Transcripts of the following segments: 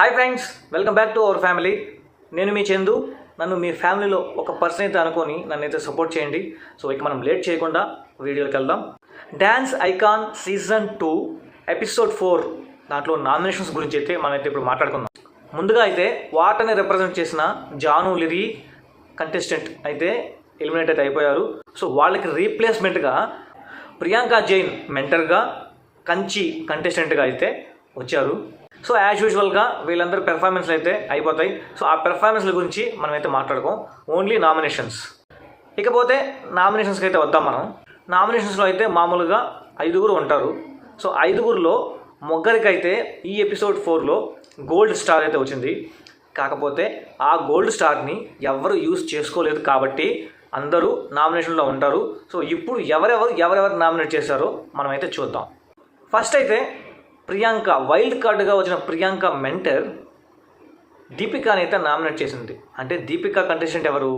Hi friends, welcome back to our family. నేను మీ చందు. నన్ను మీ ఫ్యామిలీలో ఒక పర్సన్ అయితే అనుకొని నన్నైతే సపోర్ట్ చేయండి. సో ఇక మనం లేట్ చేయకుండా వీడియోకి వెళ్దాం. డ్యాన్స్ ఐకాన్ సీజన్ 2 ఎపిసోడ్ 4 దాంట్లో నామినేషన్స్ గురించి అయితే మనమైతే ఇప్పుడు మాట్లాడుకుందాం. ముందుగా అయితే వాటర్ని రిప్రజెంట్ చేసిన జాను లిరి కంటెస్టెంట్ అయితే ఎలిమినేట్ అయితే అయిపోయారు. సో వాళ్ళకి రీప్లేస్మెంట్గా ప్రియాంక జైన్ మెంటర్గా, కంచి కంటెస్టెంట్గా అయితే వచ్చారు. సో యాజ్ యూజువల్గా వీళ్ళందరూ పెర్ఫార్మెన్స్లు అయితే అయిపోతాయి. సో ఆ పెర్ఫార్మెన్స్ల గురించి మనమైతే మాట్లాడుకోం, ఓన్లీ నామినేషన్స్. ఇకపోతే నామినేషన్స్కి అయితే వద్దాం. మనం నామినేషన్స్లో అయితే మామూలుగా 5 ఉంటారు. సో 5లో ముగ్గురికైతే ఈ ఎపిసోడ్ 4లో గోల్డ్ స్టార్ అయితే వచ్చింది. కాకపోతే ఆ గోల్డ్ స్టార్ని ఎవరు యూజ్ చేసుకోలేదు కాబట్టి అందరూ నామినేషన్లో ఉంటారు. సో ఇప్పుడు ఎవరెవరు నామినేట్ చేశారో మనమైతే చూద్దాం. ఫస్ట్ అయితే ప్రియాంక, వైల్డ్ కార్డుగా వచ్చిన ప్రియాంక మెంటర్ దీపికాని అయితే నామినేట్ చేసింది. అంటే దీపికా కంటెస్టెంట్ ఎవరు?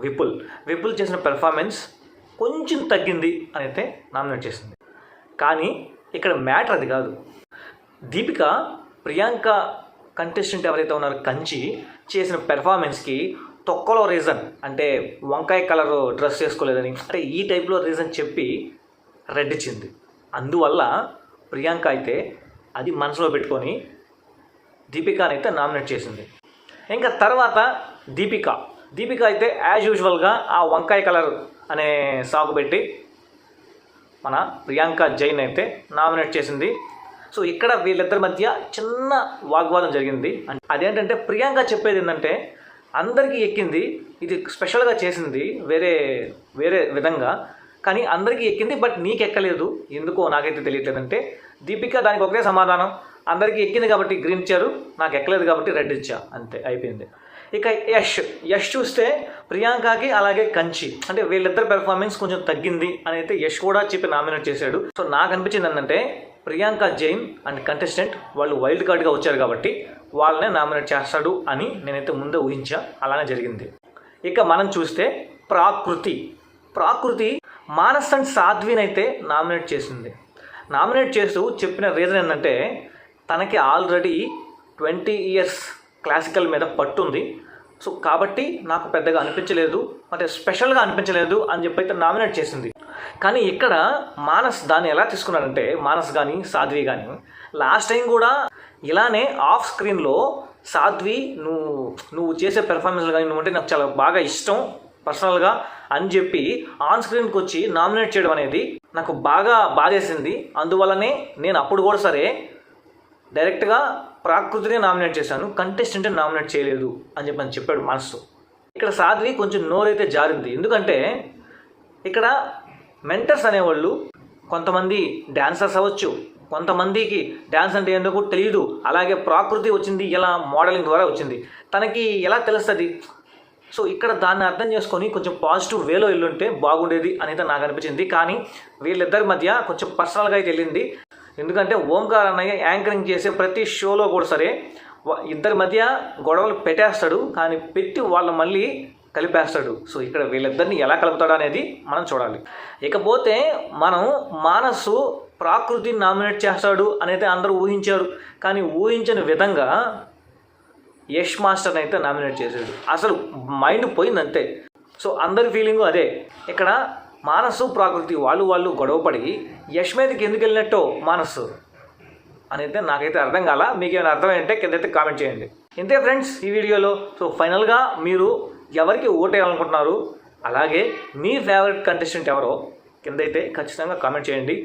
విపుల్ చేసిన పెర్ఫార్మెన్స్ కొంచెం తగ్గింది అని అయితే నామినేట్ చేసింది. కానీ ఇక్కడ మ్యాటర్ అది కాదు. దీపిక ప్రియాంక కంటెస్టెంట్ ఎవరైతే ఉన్నారో కంచి చేసిన పెర్ఫార్మెన్స్కి తొక్కలో రీజన్, అంటే వంకాయ కలర్ డ్రెస్ చేసుకోలేదని, అంటే ఈ టైప్లో రీజన్ చెప్పి రెడ్ ఇచ్చింది. అందువల్ల ప్రియాంక అయితే అది మనసులో పెట్టుకొని దీపికాని అయితే నామినేట్ చేసింది. ఇంకా తర్వాత దీపిక అయితే యాజ్ యూజువల్గా ఆ వంకాయ కలర్ అనే సాకు పెట్టి మన ప్రియాంక జైన్ అయితే నామినేట్ చేసింది. సో ఇక్కడ వీళ్ళిద్దరి మధ్య చిన్న వాగ్వాదం జరిగింది. అదేంటంటే ప్రియాంక చెప్పేది ఏంటంటే అందరికీ ఎక్కింది, ఇది స్పెషల్గా చేసింది వేరే విధంగా, కానీ అందరికీ ఎక్కింది బట్ నీకు ఎక్కలేదు, ఎందుకో నాకైతే తెలియట్లేదంటే దీపిక దానికి ఒకటే సమాధానం, అందరికీ ఎక్కింది కాబట్టి గ్రీన్ ఇచ్చారు, నాకు ఎక్కలేదు కాబట్టి రెడ్ ఇచ్చా, అంతే అయిపోయింది. ఇక యష్ చూస్తే ప్రియాంకకి అలాగే కంచి, అంటే వీళ్ళిద్దరు పెర్ఫార్మెన్స్ కొంచెం తగ్గింది అని అయితే యష్ కూడా చెప్పి నామినేట్ చేశాడు. సో నాకు అనిపించింది ఏంటంటే ప్రియాంక జైన్ అండ్ కంటెస్టెంట్ వాళ్ళు వైల్డ్ కార్డ్గా వచ్చారు కాబట్టి వాళ్ళనే నామినేట్ చేస్తాడు అని నేనైతే ముందే ఊహించా, అలానే జరిగింది. ఇక మనం చూస్తే ప్రాకృతి మానస్ అండ్ సాధ్విని అయితే నామినేట్ చేసింది. నామినేట్ చేస్తూ చెప్పిన రీజన్ ఏంటంటే తనకి ఆల్రెడీ 20 years క్లాసికల్ మీద పట్టుంది. సో కాబట్టి నాకు పెద్దగా అనిపించలేదు, అంటే స్పెషల్గా అనిపించలేదు అని చెప్పి అయితే నామినేట్ చేసింది. కానీ ఇక్కడ మానస్ దాన్ని ఎలా తీసుకున్నాడంటే, మానస్ కానీ సాధ్వి కానీ లాస్ట్ టైం కూడా ఇలానే ఆఫ్ స్క్రీన్లో సాధ్వి నువ్వు చేసే పెర్ఫార్మెన్స్లు కానీ నువ్వు అంటే నాకు చాలా బాగా ఇష్టం పర్సనల్గా అని చెప్పి ఆన్ స్క్రీన్కి వచ్చి నామినేట్ చేయడం అనేది నాకు బాగా బాధేసింది. అందువల్లనే నేను అప్పుడు కూడా సరే డైరెక్ట్గా ప్రాకృతిని నామినేట్ చేశాను, కంటెస్టెంట్ని నామినేట్ చేయలేదు అని చెప్పాడు మనసు. ఇక్కడ సాధ్వి కొంచెం నోరైతే జారింది. ఎందుకంటే ఇక్కడ మెంటర్స్ అనేవాళ్ళు కొంతమంది డాన్సర్స్ అవ్వచ్చు, కొంతమందికి డ్యాన్స్ అంటే ఎందుకు తెలియదు. అలాగే ప్రాకృతి వచ్చింది ఇలా మోడలింగ్ ద్వారా వచ్చింది, తనకి ఎలా తెలుస్తుంది? సో ఇక్కడ దాన్ని అర్థం చేసుకొని కొంచెం పాజిటివ్ వేలో వెళ్ళుంటే బాగుండేది అనేది నాకు అనిపించింది. కానీ వీళ్ళిద్దరి మధ్య కొంచెం పర్సనల్గా అయితే వెళ్ళింది. ఎందుకంటే ఓంకార్ అన్నయ్య యాంకరింగ్ చేసే ప్రతి షోలో కూడా సరే ఇద్దరి మధ్య గొడవలు పెట్టేస్తాడు, కానీ పెట్టి వాళ్ళ మళ్ళీ కలిపేస్తాడు. సో ఇక్కడ వీళ్ళిద్దరిని ఎలా కలుపుతాడు అనేది మనం చూడాలి. ఇకపోతే మనం మానసు ప్రాకృతిని నామినేట్ చేస్తాడు అనేది అందరూ ఊహించారు, కానీ ఊహించని విధంగా యష్ మాస్టర్ని అయితే నామినేట్ చేశాడు. అసలు మైండ్ పోయిందంతే. సో అందరి ఫీలింగు అదే. ఇక్కడ మానసు ప్రాకృతి వాళ్ళు గొడవపడి యష్ మీదకి ఎందుకు వెళ్ళినట్టో మానసు అనేది నాకైతే అర్థం కాల. మీకు ఏమైనా అర్థమైంటే కిందైతే కామెంట్ చేయండి. ఇంతే ఫ్రెండ్స్ ఈ వీడియోలో. సో ఫైనల్గా మీరు ఎవరికి ఓటేయాలనుకుంటున్నారు, అలాగే మీ ఫేవరెట్ కంటెస్టెంట్ ఎవరో కిందైతే ఖచ్చితంగా కామెంట్ చేయండి.